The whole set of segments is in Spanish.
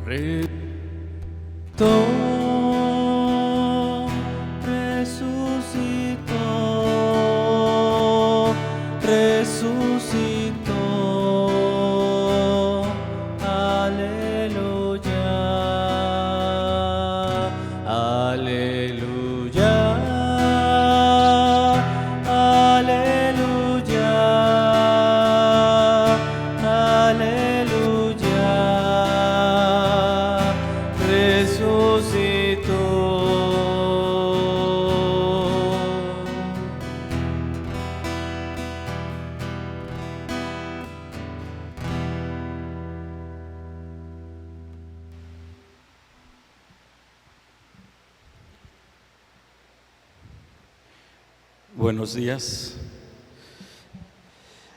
Resucitó, resucitó, aleluya, aleluya, aleluya, aleluya, resucitó. Buenos días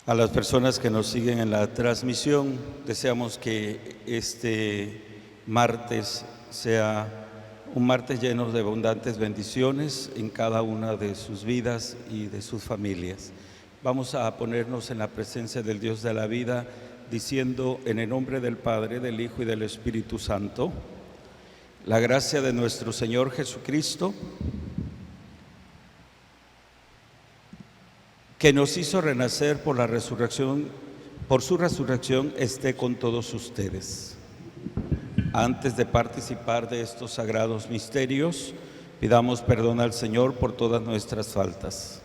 a las personas que nos siguen en la transmisión. Deseamos que este martes sea un martes lleno de abundantes bendiciones en cada una de sus vidas y de sus familias. Vamos a ponernos en la presencia del Dios de la vida, diciendo en el nombre del Padre, del Hijo y del Espíritu Santo, la gracia de nuestro Señor Jesucristo, que nos hizo renacer por la resurrección, por su resurrección, esté con todos ustedes. Antes de participar de estos sagrados misterios, pidamos perdón al Señor por todas nuestras faltas.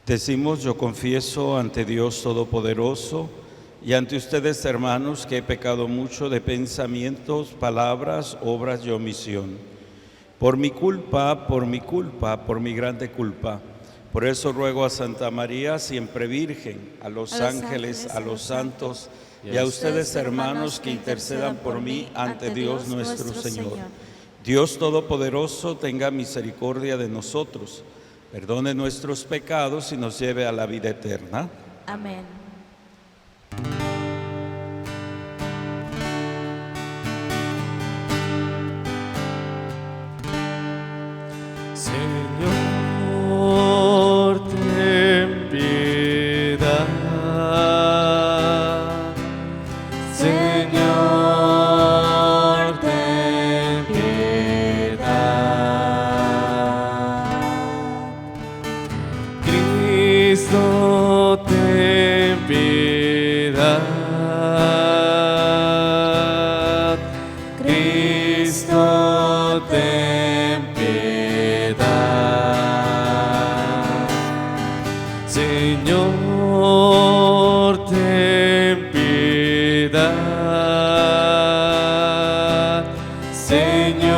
Decimos: yo confieso ante Dios Todopoderoso y ante ustedes, hermanos, que he pecado mucho de pensamientos, palabras, obras y omisión. Por mi culpa, por mi grande culpa. Por eso ruego a Santa María, siempre Virgen, a los ángeles, a los santos y a ustedes, hermanos, que intercedan por mí ante Dios nuestro Señor. Dios Todopoderoso tenga misericordia de nosotros, perdone nuestros pecados y nos lleve a la vida eterna. Amén. Señor, ten piedad. Señor, ten piedad. Cristo, ten piedad. Cristo, ten piedad. Señor, ten piedad. Señor,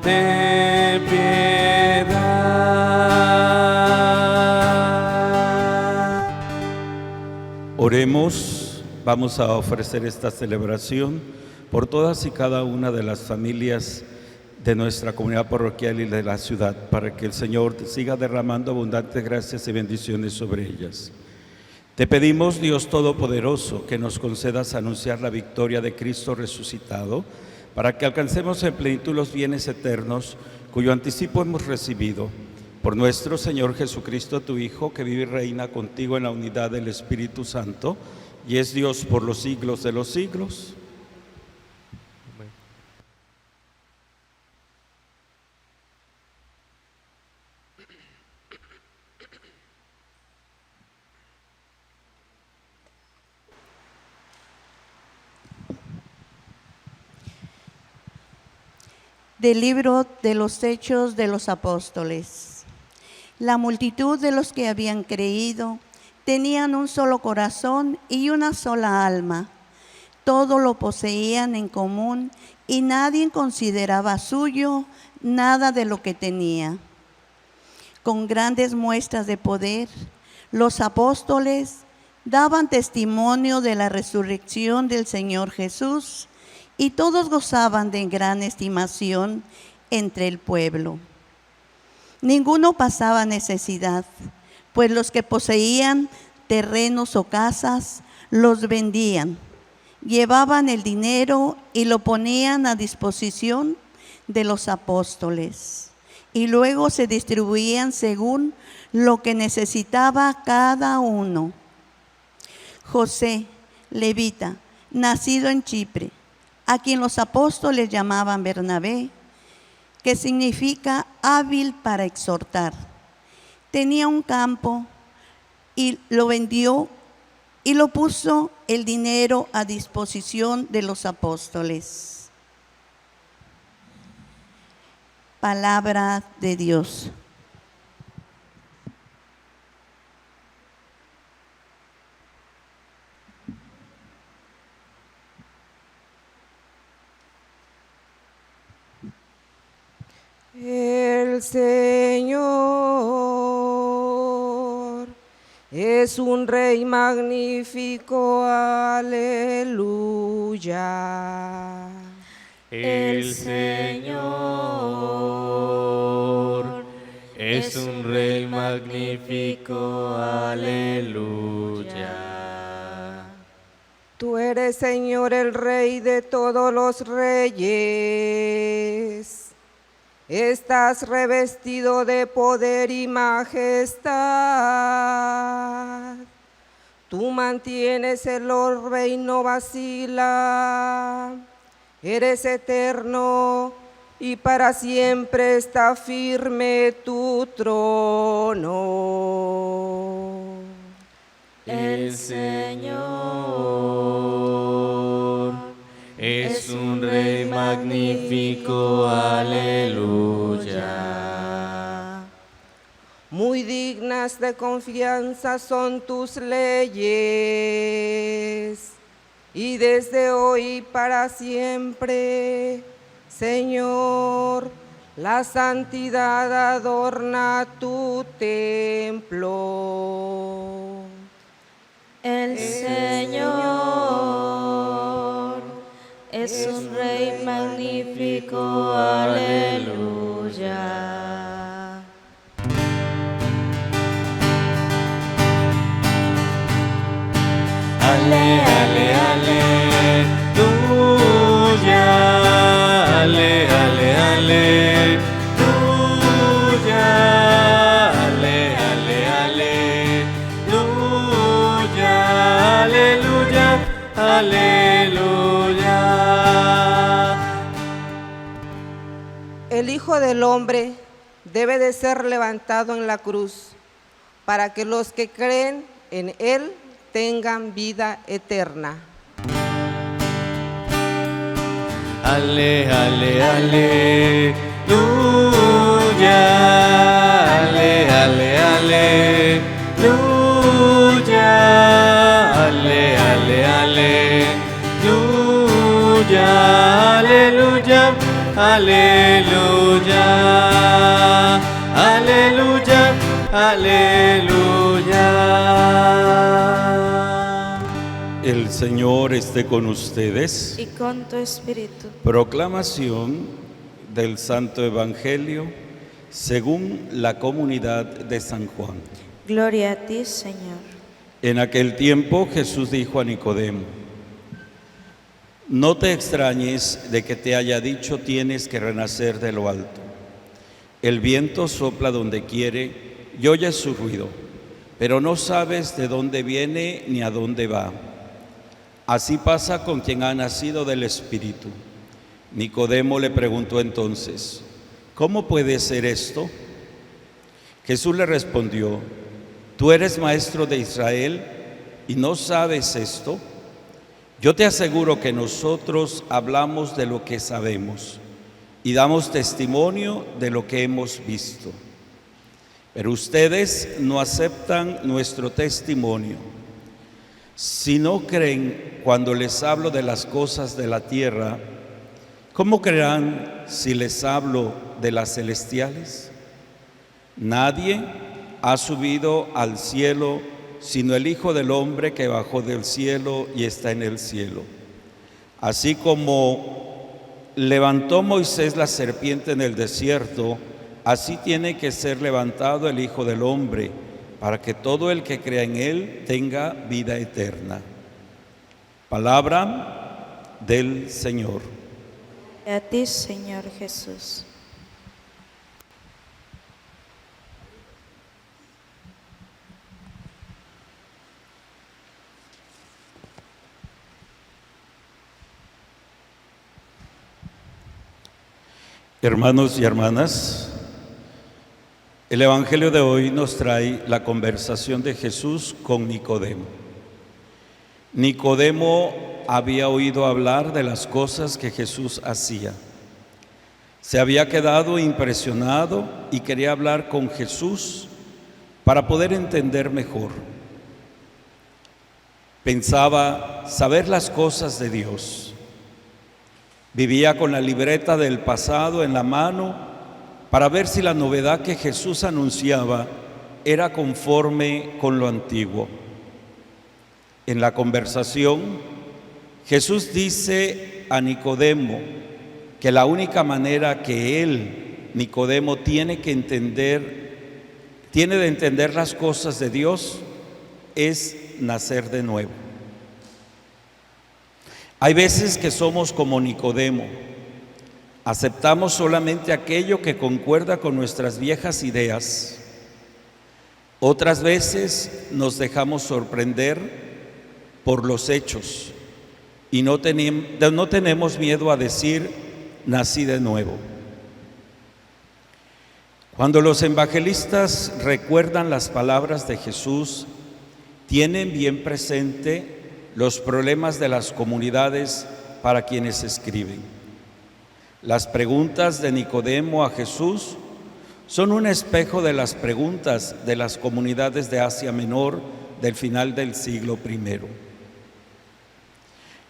ten piedad. Oremos, vamos a ofrecer esta celebración por todas y cada una de las familias de nuestra comunidad parroquial y de la ciudad, para que el Señor siga derramando abundantes gracias y bendiciones sobre ellas. Te pedimos, Dios Todopoderoso, que nos concedas anunciar la victoria de Cristo resucitado, para que alcancemos en plenitud los bienes eternos, cuyo anticipo hemos recibido. Por nuestro Señor Jesucristo, tu Hijo, que vive y reina contigo en la unidad del Espíritu Santo, y es Dios por los siglos de los siglos. Del libro de los Hechos de los Apóstoles. La multitud de los que habían creído tenían un solo corazón y una sola alma. Todo lo poseían en común y nadie consideraba suyo nada de lo que tenía. Con grandes muestras de poder, los apóstoles daban testimonio de la resurrección del Señor Jesús, y todos gozaban de gran estimación entre el pueblo. Ninguno pasaba necesidad, pues los que poseían terrenos o casas los vendían, llevaban el dinero y lo ponían a disposición de los apóstoles, y luego se distribuían según lo que necesitaba cada uno. José, levita, nacido en Chipre, a quien los apóstoles llamaban Bernabé, que significa hábil para exhortar, tenía un campo y lo vendió y lo puso el dinero a disposición de los apóstoles. Palabra de Dios. El Señor es un Rey magnífico, aleluya. El Señor es un Rey magnífico, aleluya. Tú eres, Señor, el Rey de todos los reyes. Estás revestido de poder y majestad. Tú mantienes el orbe y no vacila. Eres eterno y para siempre está firme tu trono. El Señor es un Rey magnífico, aleluya. Muy dignas de confianza son tus leyes, y desde hoy para siempre, Señor, la santidad adorna tu templo. El Señor es un Rey magnífico, aleluya. Ale, ale, aleluya. Ale, ale, aleluya. Ale, ale, aleluya. Aleluya, aleluya. El Hijo del Hombre debe de ser levantado en la cruz para que los que creen en Él tengan vida eterna. Ale, ale, aleluya. Ale, ale, aleluya. Ale, ale, aleluya. Aleluya, aleluya. Aleluya, aleluya. El Señor esté con ustedes. Y con tu espíritu. Proclamación del Santo Evangelio según la comunidad de San Juan. Gloria a ti, Señor. En aquel tiempo Jesús dijo a Nicodemo: no te extrañes de que te haya dicho tienes que renacer de lo alto. El viento sopla donde quiere y oyes su ruido, pero no sabes de dónde viene ni a dónde va. Así pasa con quien ha nacido del Espíritu. Nicodemo le preguntó entonces: ¿cómo puede ser esto? Jesús le respondió: ¿tú eres maestro de Israel y no sabes esto? Yo te aseguro que nosotros hablamos de lo que sabemos y damos testimonio de lo que hemos visto. Pero ustedes no aceptan nuestro testimonio. Si no creen cuando les hablo de las cosas de la tierra, ¿cómo creerán si les hablo de las celestiales? Nadie ha subido al cielo sino el Hijo del Hombre que bajó del cielo y está en el cielo. Así como levantó Moisés la serpiente en el desierto, así tiene que ser levantado el Hijo del Hombre, para que todo el que crea en Él tenga vida eterna. Palabra del Señor. A ti, Señor Jesús. Hermanos y hermanas, el Evangelio de hoy nos trae la conversación de Jesús con Nicodemo. Nicodemo había oído hablar de las cosas que Jesús hacía. Se había quedado impresionado y quería hablar con Jesús para poder entender mejor. Pensaba saber las cosas de Dios. Vivía con la libreta del pasado en la mano para ver si la novedad que Jesús anunciaba era conforme con lo antiguo. En la conversación, Jesús dice a Nicodemo que la única manera que él, Nicodemo, tiene de entender las cosas de Dios es nacer de nuevo. Hay veces que somos como Nicodemo, aceptamos solamente aquello que concuerda con nuestras viejas ideas. Otras veces nos dejamos sorprender por los hechos y no tenemos miedo a decir, nací de nuevo. Cuando los evangelistas recuerdan las palabras de Jesús, tienen bien presente los problemas de las comunidades para quienes escriben. Las preguntas de Nicodemo a Jesús son un espejo de las preguntas de las comunidades de Asia Menor del final del siglo I.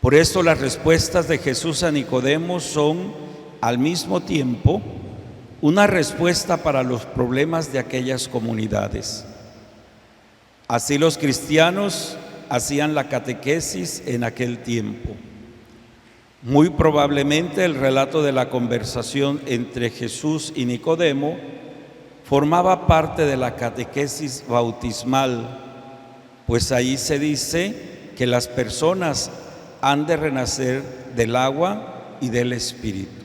Por eso las respuestas de Jesús a Nicodemo son al mismo tiempo una respuesta para los problemas de aquellas comunidades. Así los cristianos hacían la catequesis en aquel tiempo. Muy probablemente el relato de la conversación entre Jesús y Nicodemo formaba parte de la catequesis bautismal, pues ahí se dice que las personas han de renacer del agua y del Espíritu.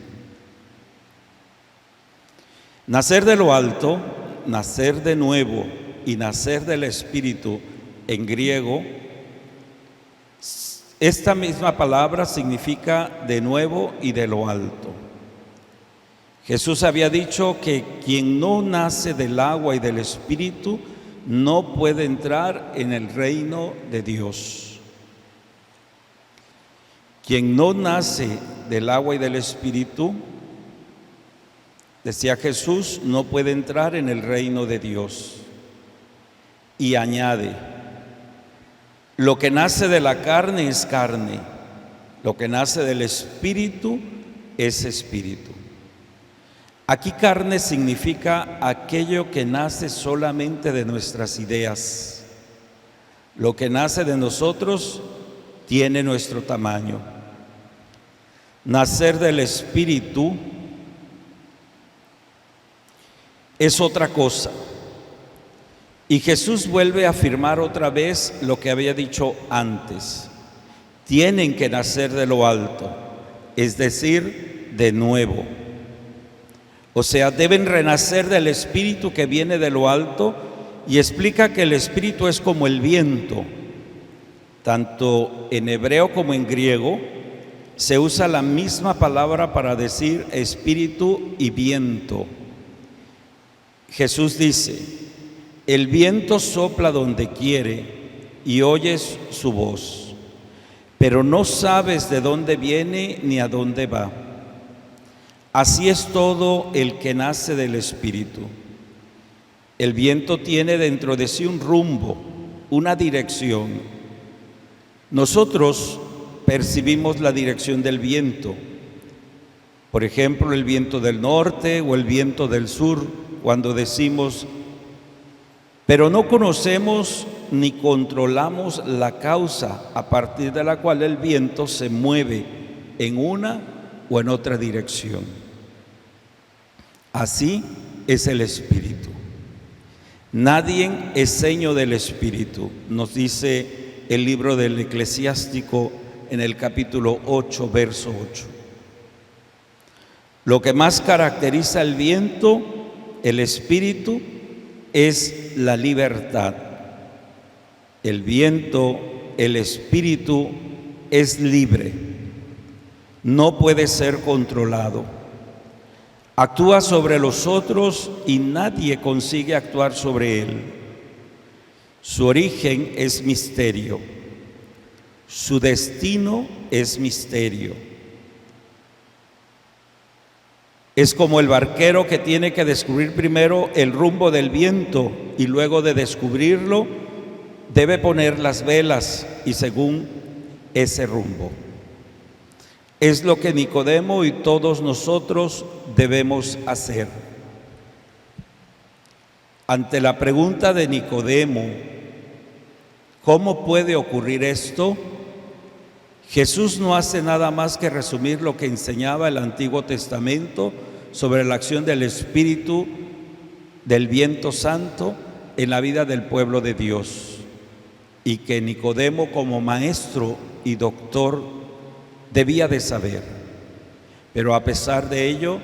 Nacer de lo alto, nacer de nuevo y nacer del Espíritu en griego, esta misma palabra significa de nuevo y de lo alto. Jesús había dicho que quien no nace del agua y del Espíritu no puede entrar en el reino de Dios. Quien no nace del agua y del Espíritu, decía Jesús, no puede entrar en el reino de Dios. Y añade, lo que nace de la carne es carne, lo que nace del Espíritu es Espíritu. Aquí carne significa aquello que nace solamente de nuestras ideas. Lo que nace de nosotros tiene nuestro tamaño. Nacer del Espíritu es otra cosa. Y Jesús vuelve a afirmar otra vez lo que había dicho antes. Tienen que nacer de lo alto, es decir, de nuevo. O sea, deben renacer del Espíritu que viene de lo alto, y explica que el Espíritu es como el viento. Tanto en hebreo como en griego se usa la misma palabra para decir espíritu y viento. Jesús dice, el viento sopla donde quiere y oyes su voz, pero no sabes de dónde viene ni a dónde va. Así es todo el que nace del Espíritu. El viento tiene dentro de sí un rumbo, una dirección. Nosotros percibimos la dirección del viento. Por ejemplo, el viento del norte o el viento del sur, cuando decimos, pero no conocemos ni controlamos la causa a partir de la cual el viento se mueve en una o en otra dirección. Así es el Espíritu. Nadie es seño del Espíritu, nos dice el libro del Eclesiástico en el capítulo 8, verso 8. Lo que más caracteriza el viento, el Espíritu, es la libertad. El viento, el Espíritu, es libre. No puede ser controlado. Actúa sobre los otros y nadie consigue actuar sobre él. Su origen es misterio. Su destino es misterio. Es como el barquero que tiene que descubrir primero el rumbo del viento y luego de descubrirlo debe poner las velas y según ese rumbo. Es lo que Nicodemo y todos nosotros debemos hacer. Ante la pregunta de Nicodemo, ¿cómo puede ocurrir esto?, Jesús no hace nada más que resumir lo que enseñaba el Antiguo Testamento sobre la acción del Espíritu del viento santo en la vida del pueblo de Dios, y que Nicodemo, como maestro y doctor, debía de saber. Pero a pesar de ello,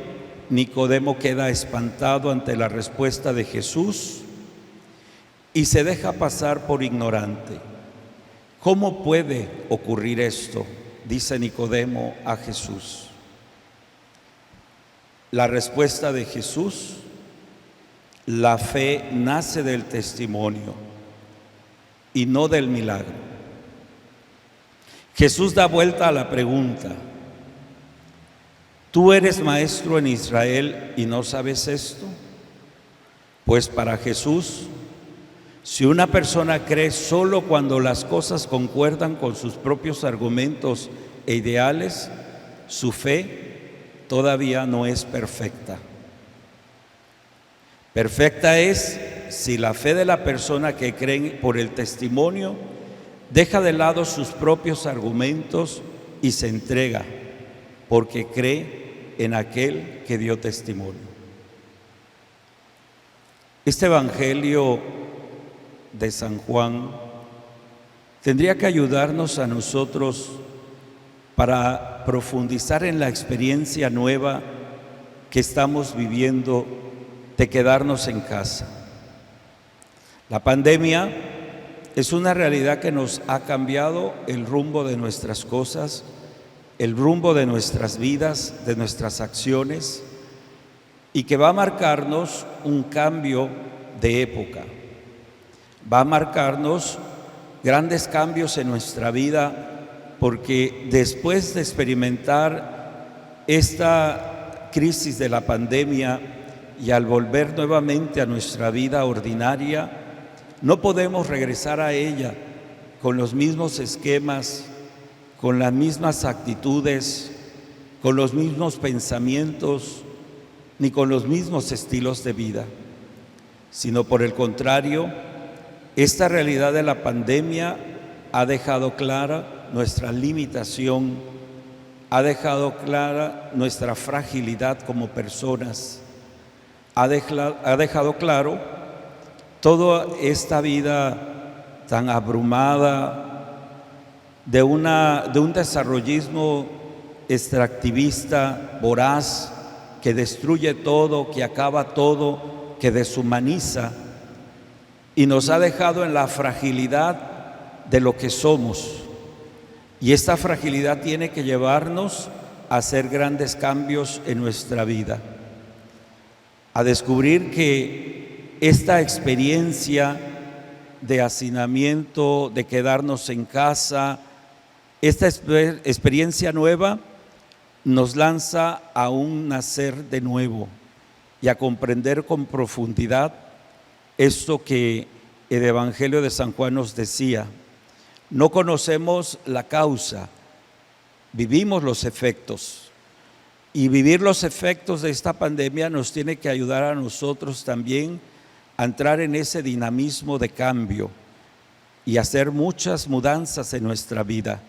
Nicodemo queda espantado ante la respuesta de Jesús y se deja pasar por ignorante. ¿Cómo puede ocurrir esto?, dice Nicodemo a Jesús. La respuesta de Jesús: la fe nace del testimonio y no del milagro. Jesús da vuelta a la pregunta: ¿tú eres maestro en Israel y no sabes esto? Pues para Jesús, si una persona cree solo cuando las cosas concuerdan con sus propios argumentos e ideales, su fe todavía no es perfecta. Perfecta es si la fe de la persona que cree por el testimonio deja de lado sus propios argumentos y se entrega, porque cree en aquel que dio testimonio. Este Evangelio de San Juan tendría que ayudarnos a nosotros para profundizar en la experiencia nueva que estamos viviendo de quedarnos en casa. La pandemia es una realidad que nos ha cambiado el rumbo de nuestras cosas, el rumbo de nuestras vidas, de nuestras acciones, y que va a marcarnos un cambio de época. Va a marcarnos grandes cambios en nuestra vida, porque después de experimentar esta crisis de la pandemia y al volver nuevamente a nuestra vida ordinaria, no podemos regresar a ella con los mismos esquemas, con las mismas actitudes, con los mismos pensamientos, ni con los mismos estilos de vida, sino por el contrario, esta realidad de la pandemia ha dejado clara nuestra limitación, ha dejado clara nuestra fragilidad como personas, ha dejado claro toda esta vida tan abrumada de un desarrollismo extractivista, voraz, que destruye todo, que acaba todo, que deshumaniza, y nos ha dejado en la fragilidad de lo que somos. Y esta fragilidad tiene que llevarnos a hacer grandes cambios en nuestra vida, a descubrir que esta experiencia de hacinamiento, de quedarnos en casa, esta experiencia nueva nos lanza a un nacer de nuevo y a comprender con profundidad esto que el Evangelio de San Juan nos decía. No conocemos la causa, vivimos los efectos. Y vivir los efectos de esta pandemia nos tiene que ayudar a nosotros también a entrar en ese dinamismo de cambio y hacer muchas mudanzas en nuestra vida.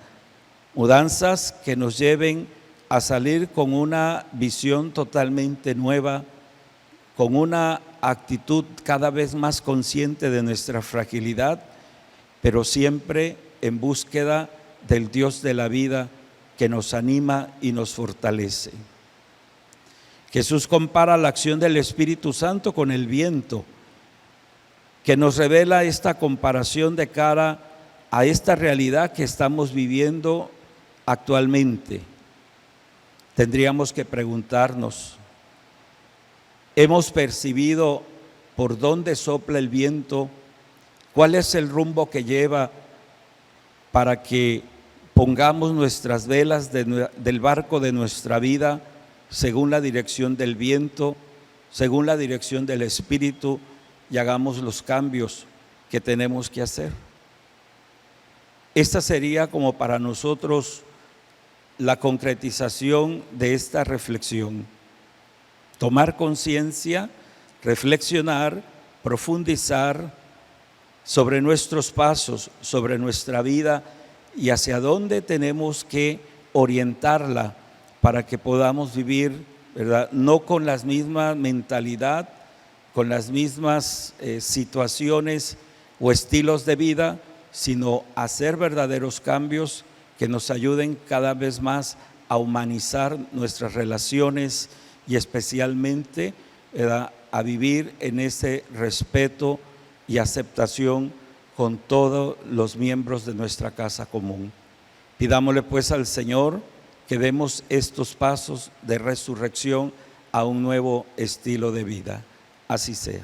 Mudanzas que nos lleven a salir con una visión totalmente nueva, con una actitud cada vez más consciente de nuestra fragilidad, pero siempre en búsqueda del Dios de la vida que nos anima y nos fortalece. Jesús compara la acción del Espíritu Santo con el viento, que nos revela esta comparación de cara a esta realidad que estamos viviendo actualmente. Tendríamos que preguntarnos, Hemos percibido por dónde sopla el viento, cuál es el rumbo que lleva para que pongamos nuestras velas del barco de nuestra vida según la dirección del viento, según la dirección del Espíritu, y hagamos los cambios que tenemos que hacer. Esta sería como para nosotros la concretización de esta reflexión. Tomar conciencia, reflexionar, profundizar sobre nuestros pasos, sobre nuestra vida y hacia dónde tenemos que orientarla para que podamos vivir, ¿verdad? No con la misma mentalidad, con las mismas situaciones o estilos de vida, sino hacer verdaderos cambios que nos ayuden cada vez más a humanizar nuestras relaciones y especialmente, ¿verdad?, a vivir en ese respeto y aceptación con todos los miembros de nuestra casa común. Pidámosle pues al Señor que demos estos pasos de resurrección a un nuevo estilo de vida. Así sea.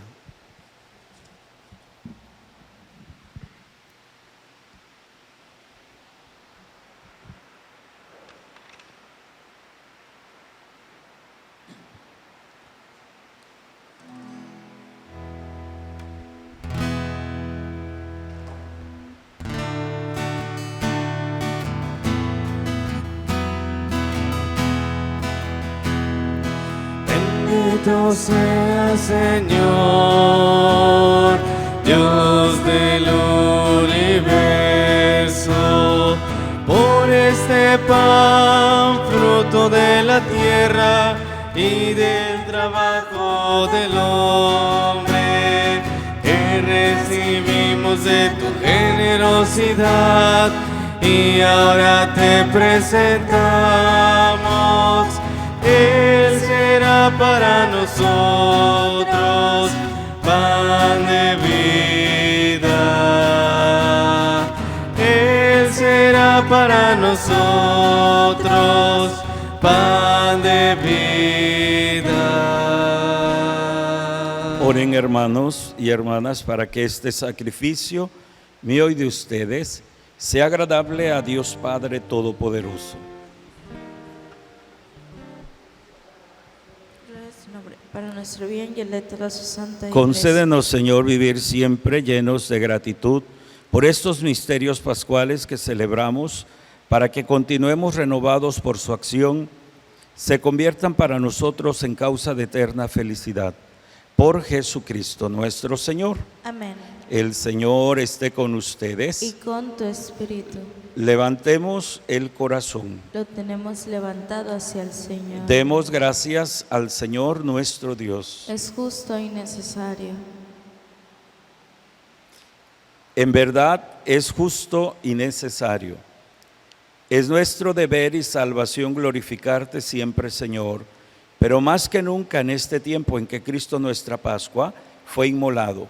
Bendito sea Señor, Dios del universo, por este pan, fruto de la tierra y del trabajo del hombre, que recibimos de tu generosidad y ahora te presentamos. Él será para nosotros pan de vida. Él será para nosotros pan de vida. Oren, hermanos y hermanas, para que este sacrificio mío y de ustedes sea agradable a Dios Padre Todopoderoso. Para nuestro bien y el de toda su santa Iglesia. Concédenos, Señor, vivir siempre llenos de gratitud por estos misterios pascuales que celebramos, para que continuemos renovados por su acción, se conviertan para nosotros en causa de eterna felicidad. Por Jesucristo nuestro Señor. Amén. El Señor esté con ustedes. Y con tu espíritu. Levantemos el corazón. Lo tenemos levantado hacia el Señor. Demos gracias al Señor nuestro Dios. Es justo y necesario. En verdad es justo y necesario. Es nuestro deber y salvación glorificarte siempre, Señor, pero más que nunca en este tiempo en que Cristo nuestra Pascua fue inmolado.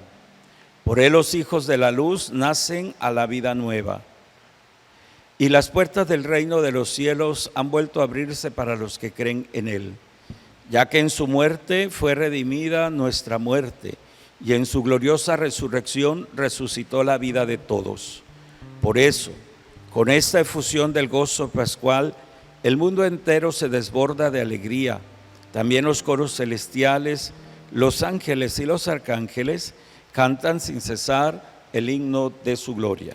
Por él los hijos de la luz nacen a la vida nueva, y las puertas del reino de los cielos han vuelto a abrirse para los que creen en él, ya que en su muerte fue redimida nuestra muerte, y en su gloriosa resurrección resucitó la vida de todos. Por eso, con esta efusión del gozo pascual, el mundo entero se desborda de alegría. También los coros celestiales, los ángeles y los arcángeles cantan sin cesar el himno de su gloria.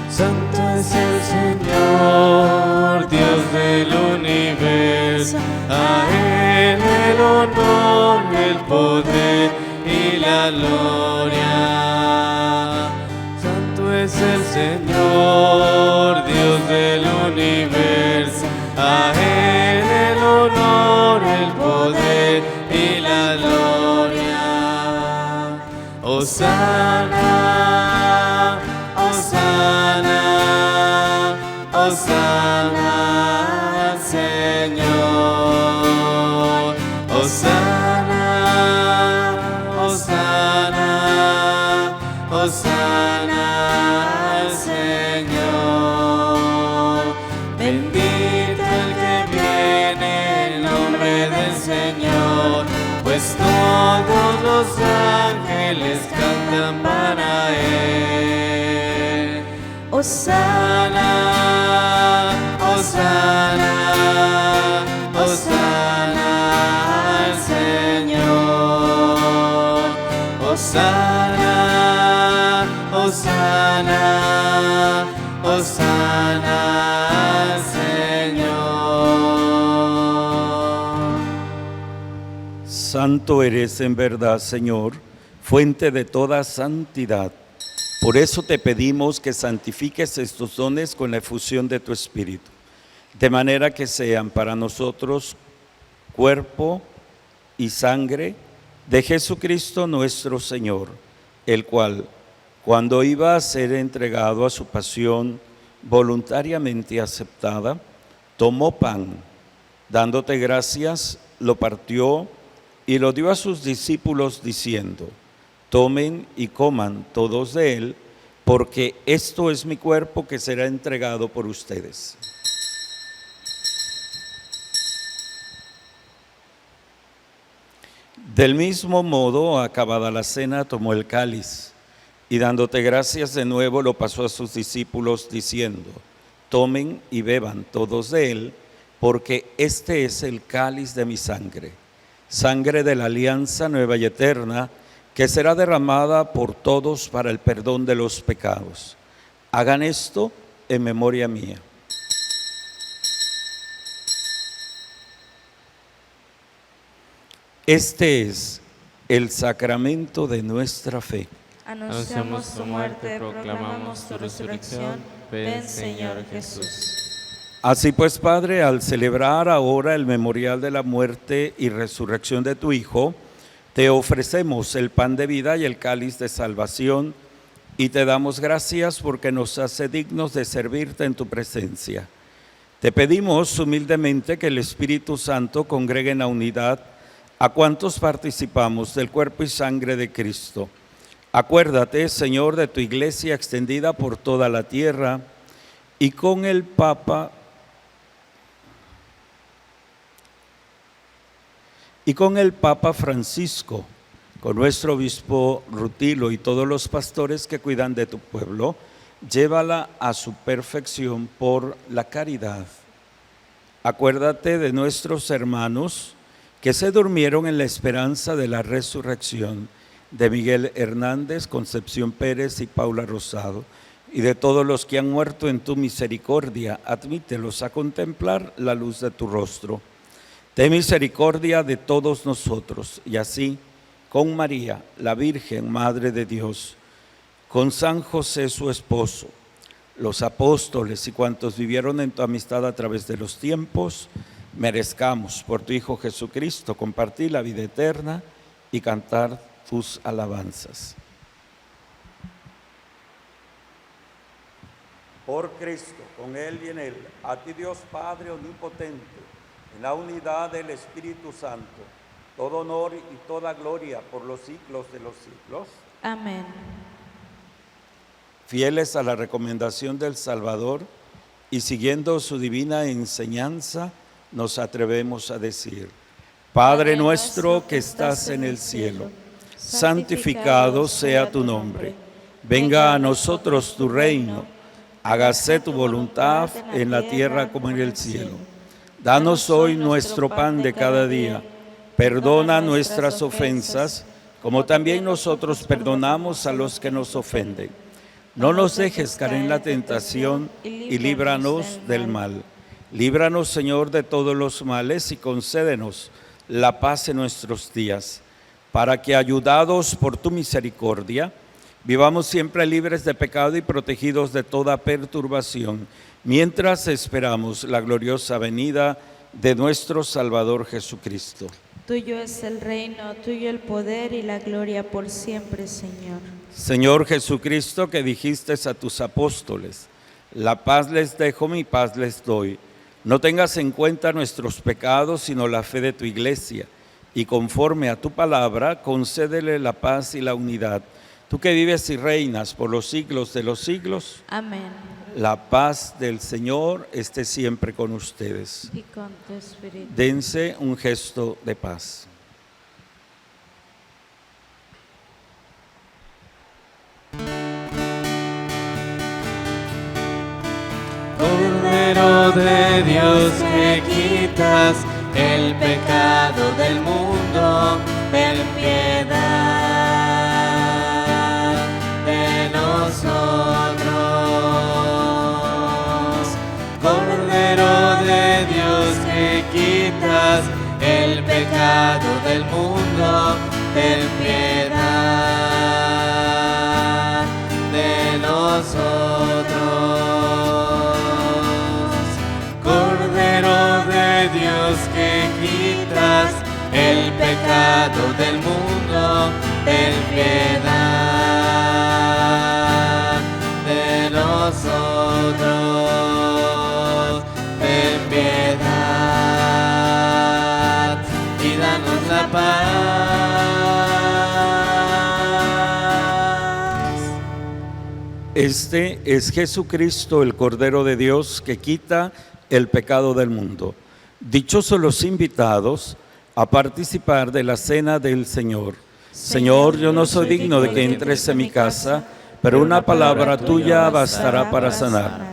Santo es el Señor, Dios del universo, a Él el honor, el poder y la gloria. Santo es el Señor, Dios del universo, a Él el honor, el poder y la gloria. Hosana, Hosana, Hosana al Señor. Hosana, Hosana, Hosana al Señor. los ángeles cantan para él. Hosana, Hosana, Hosana al Señor. Hosana, Hosana, Hosana al Señor. Santo eres en verdad, Señor, fuente de toda santidad. Por eso te pedimos que santifiques estos dones con la efusión de tu Espíritu, de manera que sean para nosotros cuerpo y sangre de Jesucristo nuestro Señor, el cual, cuando iba a ser entregado a su pasión voluntariamente aceptada, tomó pan, dándote gracias, lo partió y lo dio a sus discípulos diciendo: tomen y coman todos de él, porque esto es mi cuerpo que será entregado por ustedes. Del mismo modo, acabada la cena, tomó el cáliz y dándote gracias de nuevo lo pasó a sus discípulos diciendo: tomen y beban todos de él, porque este es el cáliz de mi sangre, sangre de la alianza nueva y eterna, que será derramada por todos para el perdón de los pecados. Hagan esto en memoria mía. Este es el sacramento de nuestra fe. anunciamos tu muerte, proclamamos tu resurrección. Ven, Señor Jesús. Así pues, Padre, al celebrar ahora el memorial de la muerte y resurrección de tu Hijo, te ofrecemos el pan de vida y el cáliz de salvación, y te damos gracias porque nos hace dignos de servirte en tu presencia. Te pedimos humildemente que el Espíritu Santo congregue en la unidad a cuantos participamos del cuerpo y sangre de Cristo. Acuérdate, Señor, de tu iglesia extendida por toda la tierra, y con el Papa Francisco, con nuestro obispo Rutilo y todos los pastores que cuidan de tu pueblo, llévala a su perfección por la caridad. Acuérdate de nuestros hermanos que se durmieron en la esperanza de la resurrección, de Miguel Hernández, Concepción Pérez y Paula Rosado, y de todos los que han muerto en tu misericordia. Admítelos a contemplar la luz de tu rostro. Ten misericordia de todos nosotros, y así, con María, la Virgen, Madre de Dios, con San José, su esposo, los apóstoles y cuantos vivieron en tu amistad a través de los tiempos, merezcamos por tu Hijo Jesucristo compartir la vida eterna y cantar tus alabanzas. Por Cristo, con Él y en Él, a ti Dios Padre omnipotente, en la unidad del Espíritu Santo, todo honor y toda gloria por los siglos de los siglos. Amén. Fieles a la recomendación del Salvador y siguiendo su divina enseñanza, nos atrevemos a decir: Padre nuestro que estás en el cielo, santificado sea tu nombre. Venga a nosotros tu reino. Hágase tu voluntad en la tierra como en el cielo. Danos hoy nuestro pan de cada día. Perdona nuestras ofensas, como también nosotros perdonamos a los que nos ofenden. No nos dejes caer en la tentación y líbranos del mal. Líbranos, Señor, de todos los males y concédenos la paz en nuestros días, para que, ayudados por tu misericordia, vivamos siempre libres de pecado y protegidos de toda perturbación, mientras esperamos la gloriosa venida de nuestro Salvador Jesucristo. Tuyo es el reino, tuyo el poder y la gloria por siempre, Señor. Señor Jesucristo, que dijiste a tus apóstoles: la paz les dejo, mi paz les doy. No tengas en cuenta nuestros pecados, sino la fe de tu iglesia, y conforme a tu palabra, concédele la paz y la unidad. Tú que vives y reinas por los siglos de los siglos. Amén. La paz del Señor esté siempre con ustedes. Y con tu espíritu. Dense un gesto de paz. Cordero de Dios que quitas el pecado del mundo, ten piedad de nosotros. Cordero de Dios que quitas el pecado del mundo, ten piedad de nosotros. Cordero de Dios que quitas el pecado del mundo, ten piedad de nosotros, ten piedad y danos la paz. Este es Jesucristo, el Cordero de Dios, que quita el pecado del mundo. Dichosos los invitados a participar de la cena del Señor. Señor, yo no soy digno de que entres en mi casa, pero una palabra tuya bastará para sanar.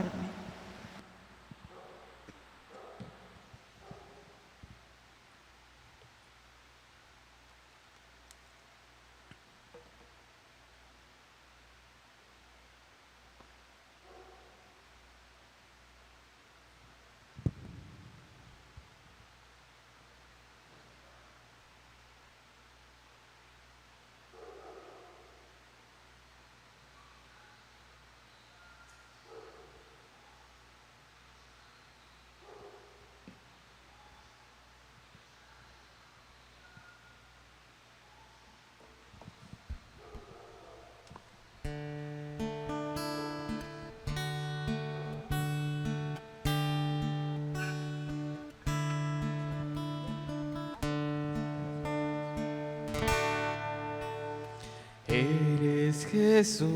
Eres Jesús,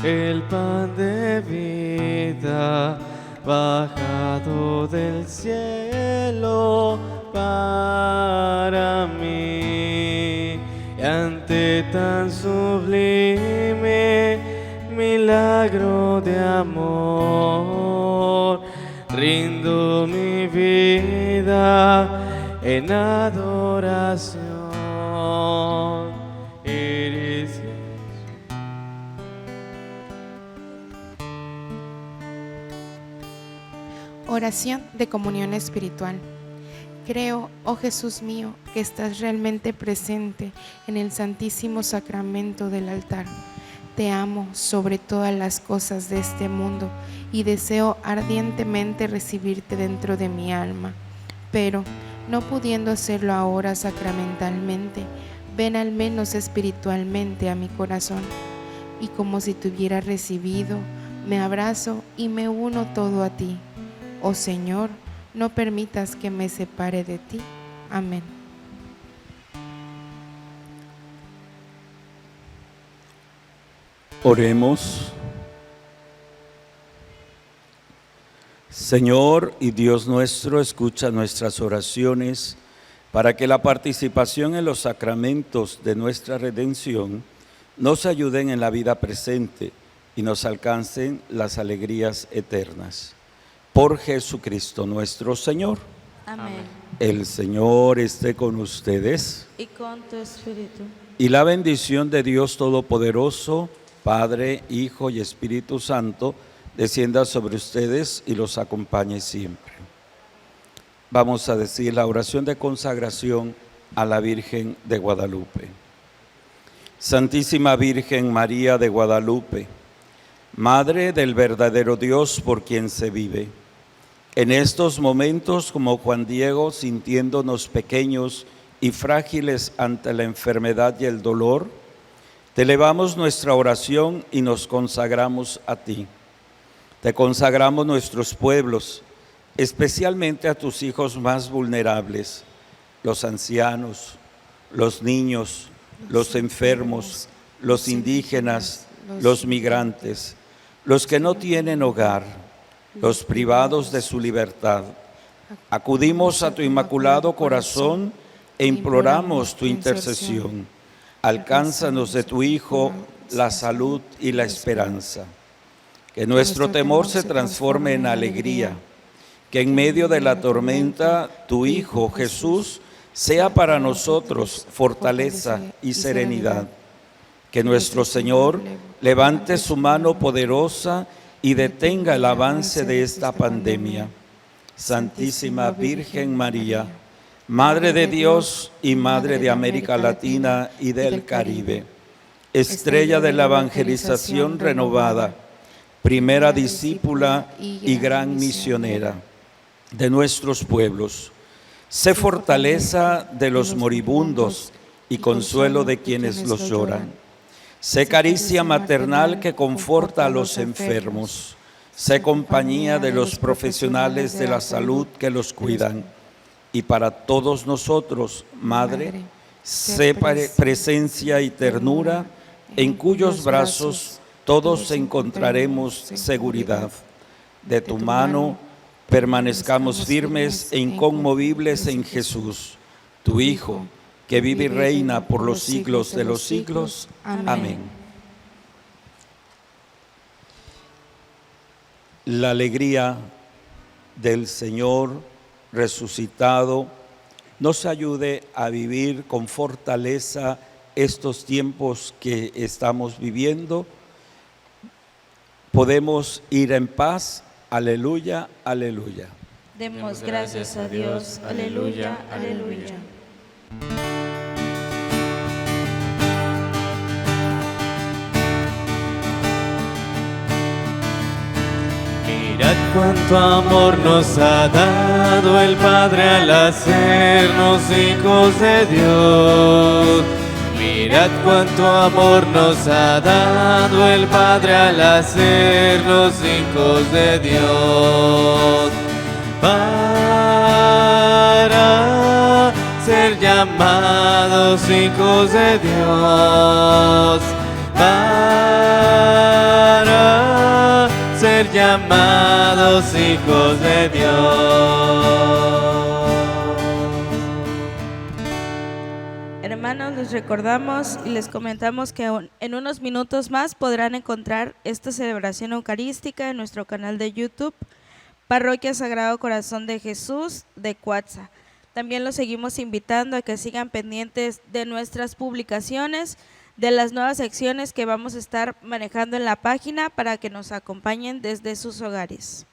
el pan de vida, bajado del cielo para mí. Y ante tan sublime milagro de amor, rindo mi vida en adoración. Eres Oración de comunión espiritual. Creo, oh Jesús mío, que estás realmente presente en el Santísimo Sacramento del altar. Te amo sobre todas las cosas de este mundo y deseo ardientemente recibirte dentro de mi alma. Pero, no pudiendo hacerlo ahora sacramentalmente, ven al menos espiritualmente a mi corazón, y como si te hubiera recibido, me abrazo y me uno todo a ti. Oh Señor, no permitas que me separe de ti. Amén. Oremos. Señor y Dios nuestro, escucha nuestras oraciones para que la participación en los sacramentos de nuestra redención nos ayuden en la vida presente y nos alcancen las alegrías eternas. Por Jesucristo nuestro Señor. Amén. El Señor esté con ustedes. Y con tu espíritu. Y la bendición de Dios Todopoderoso, Padre, Hijo y Espíritu Santo, descienda sobre ustedes y los acompañe siempre. Vamos a decir la oración de consagración a la Virgen de Guadalupe. Santísima Virgen María de Guadalupe, Madre del verdadero Dios por quien se vive, en estos momentos, como Juan Diego, sintiéndonos pequeños y frágiles ante la enfermedad y el dolor, te elevamos nuestra oración y nos consagramos a ti. Te consagramos nuestros pueblos, especialmente a tus hijos más vulnerables, los ancianos, los niños, los enfermos, los indígenas, los migrantes, los que no tienen hogar, los privados de su libertad. Acudimos a tu inmaculado corazón e imploramos tu intercesión. Alcánzanos de tu Hijo la salud y la esperanza. Que nuestro temor se transforme en alegría. Que en medio de la tormenta tu Hijo Jesús sea para nosotros fortaleza y serenidad. Que nuestro Señor levante su mano poderosa y detenga el avance de esta pandemia. Santísima Virgen María, Madre de Dios y Madre de América Latina y del Caribe, estrella de la evangelización renovada, primera discípula y gran misionera de nuestros pueblos, sé fortaleza de los moribundos y consuelo de quienes los lloran. Sé caricia maternal que conforta a los enfermos. Sé compañía de los profesionales de la salud que los cuidan. Y para todos nosotros, Madre, sé presencia y ternura en cuyos brazos todos encontraremos seguridad. De tu mano permanezcamos firmes e inconmovibles en Jesús, tu Hijo, que vive y reina por los siglos de los siglos. Amén. La alegría del Señor resucitado nos ayude a vivir con fortaleza estos tiempos que estamos viviendo. Podemos ir en paz. Aleluya, aleluya. Demos gracias a Dios. Aleluya, aleluya. Mirad cuánto amor nos ha dado el Padre al hacernos hijos de Dios. Mirad cuánto amor nos ha dado el Padre al hacernos hijos de Dios. Para ser llamados hijos de Dios. Para ser llamados hijos de Dios. Hermanos, les recordamos y les comentamos que en unos minutos más podrán encontrar esta celebración eucarística en nuestro canal de YouTube, Parroquia Sagrado Corazón de Jesús de Cuatza. También los seguimos invitando a que sigan pendientes de nuestras publicaciones, de las nuevas secciones que vamos a estar manejando en la página para que nos acompañen desde sus hogares.